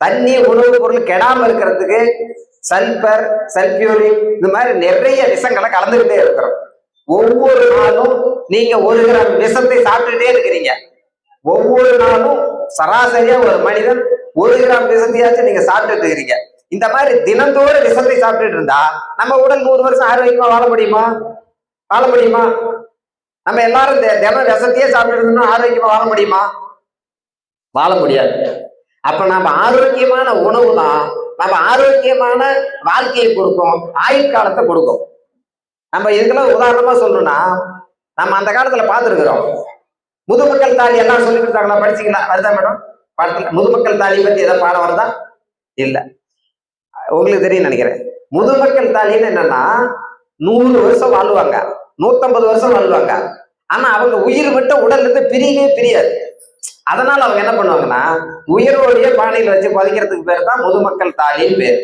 தண்ணி, உணவுப் பொருள் கெடாம இருக்கிறதுக்கு சல்பர், சல்பியூரிக் இந்த மாதிரி நிறைய விஷங்களை கலந்துகிட்டே இருக்கிறோம். ஒவ்வொரு நாளும் நீங்க 1 கிராம் விஷத்தை சாப்பிட்டுட்டே இருக்கிறீங்க. ஒவ்வொரு நாளும் சராசரியா ஒரு மனிதன் 1 கிராம் விஷத்தையாச்சும் நீங்க சாப்பிட்டுட்டு இருக்கிறீங்க. இந்த மாதிரி தினந்தோறும் விஷத்தை சாப்பிட்டுட்டு இருந்தா நம்ம உடல் 100 வருஷம் ஆரோக்கியமா வாழ முடியுமா? வாழ முடியுமா? நம்ம எல்லாரும் தினம் விஷத்தையே சாப்பிட்டு இருந்தோம்னா ஆரோக்கியமா வாழ முடியுமா? வாழ முடியாது. அப்ப நம்ம ஆரோக்கியமான உணவு தான் நம்ம ஆரோக்கியமான வாழ்க்கையை கொடுக்கும், ஆயுட்காலத்தை கொடுக்கும். நம்ம இதுக்கெல்லாம் உதாரணமா சொல்லணும்னா, நம்ம அந்த காலத்துல பார்த்துருக்கிறோம். முதுமக்கள் தாலி எல்லாம் சொல்லி கொடுத்தாங்களா? படிச்சீங்களா? வருதா மேடம்? பாடத்துல முதுமக்கள் தாலி பத்தி எதாவது பாடம் வருதா? இல்ல, உங்களுக்கு தெரியும் நினைக்கிறேன். முதுமக்கள் தாலின்னு என்னன்னா 100 வருஷம் வாழ்வாங்க, 150 வருஷம் வாழ்வாங்க. ஆனா அவங்க உயிர் விட்ட உடல்ல இருந்து பிரியவே பிரியாது. அதனால அவங்க என்ன பண்ணுவாங்கன்னா உயிரோடைய பானையில வச்சு பதிக்கிறதுக்கு பேர் தான் முதுமக்கள் தாலின்னு பேர்.